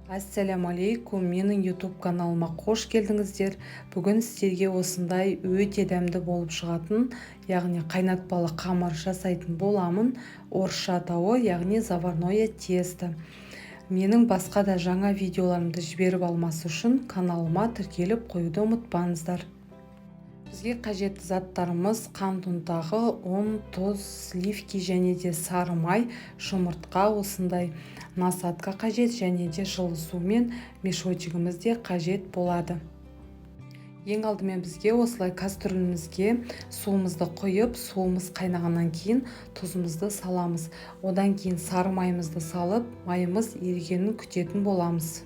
Ассаляму алейкум, менің YouTube каналыма қош келдіңіздер. Бүгін сіздерге осындай өте дәмді болып шығатын, яғни қайнатпалы қамыр жасайтын боламын. Орысша атауы, яғни заварное тесто. Менің басқа да жаңа видеоларымды жіберіп алмасы үшін каналыма тіркеліп қоюды ұмытпаңыздар. Бізге қажетті заттарымыз қант ұнтағы, ұн, тұз, сливки және де сары май, жұмыртқа, осындай насадка қажет және де жылы су мен мешочигіміз де қажет болады. Ең алдымен бізге осылай кастрюлемізге суымызды құйып, суымыз қайнағаннан кейін тұзымызды саламыз. Одан кейін сары майымызды салып, майымыз ерігенін күтетін боламыз.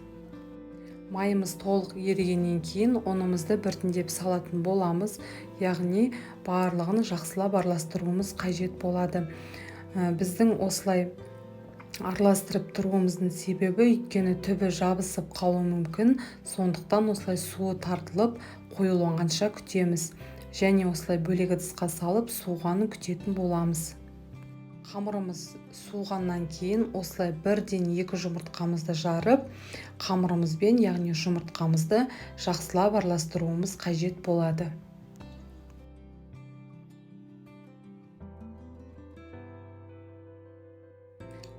Майымыз толық ерігеннен кейін ұнымызды біртіндеп салатын боламыз, яғни барлығын жақсылап араластыруымыз қажет болады. Біздің осылай араластырып тұруымыздың себебі өйткені түбі жабысып қалуы мүмкін, сондықтан осылай суы тартылып қоюланғанша күтеміз. Және осылай бөлек ыдысқа салып суығанын күтетін боламыз. Қамырымыз суығаннан кейін осылай бірден 2 жұмыртқамызды жарып, қамырымызбен, яғни жұмыртқамызды жақсылап араластыруымыз қажет болады.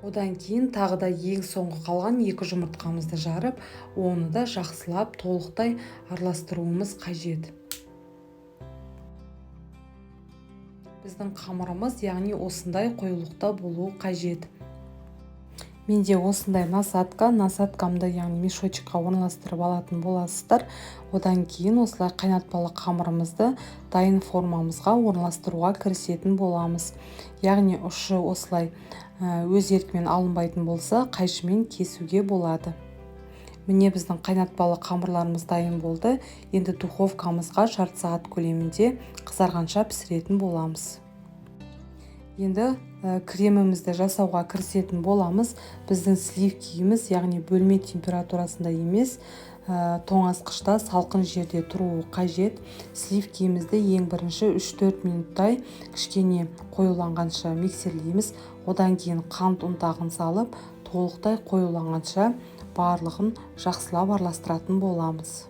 Одан кейін тағы да ең соңғы қалған 2 жұмыртқамызды жарып, оны да жақсылап толықтай араластыруымыз қажет. Біздің қамырымыз, яғни осындай қоюлықта болуы қажет. Менде осындай насадкамды, яғни мешочкқа орналастырып алатын боласыздар. Одан кейін осылай қайнатпалы қамырымызды дайын формамызға орналастыруға кірісетін боламыз. Яғни ұшы осылай өз еркімен алынбайтын болса, қайшымен кесуге болады. Міне біздің қайнатпалы қамырларымыз дайын болды. Енді духовкамызға жарты сағат көлемінде қызарғанша пісіретін боламыз. Енді кремімізді жасауға кірісетін боламыз. Біздің сливкиіміз, яғни бөлме температурасында емес, тоңазытқышта салқын жерде тұруы қажет. Сливкиімізді ең бірінші 3-4 минуттай кішкене қоюланғанша миксерлейміз. Одан кейін қант ұнтағын салып, толықтай қоюланғанша барлығын жақсылап араластыратын боламыз.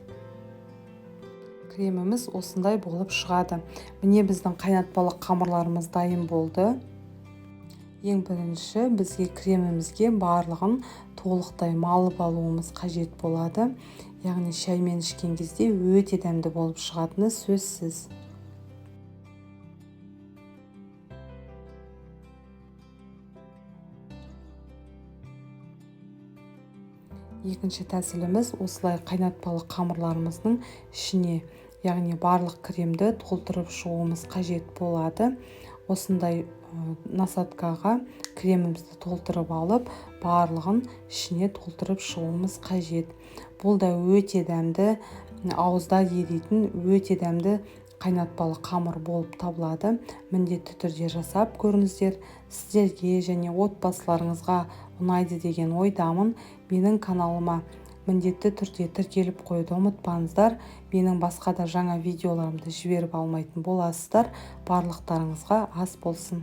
Креміміз осындай болып шығады. Міне біздің қайнатпалы қамырларымыз дайын болды. Ең бірінші бізге кремімізге барлығын толықтай малып алуымыз қажет болады. Яғни шаймен ішкен кезде өте дәмді болып шығатыны сөзсіз. Екінші тәсіліміз осылай қайнатпалы қамырларымыздың ішіне, яғни барлық кремді толтырып шығуымыз қажет болады. Осындай насадкаға кремімізді толтырып алып, барлығын ішіне толтырып шығуымыз қажет. Бұл да өте дәмді, ауызда еритін өте дәмді қайнатпалы қамыр болып табылады. Міндетті түрде жасап көріңіздер. Сіздерге және отбасыларыңызға ұнайды деген ойдамын. Менің каналыма міндетті түрде тіркеліп қоюды ұмытпаңыздар. Менің басқа да жаңа видеоларымды жіберіп алмайтын боласыздар. Барлықтарыңызға ас болсын.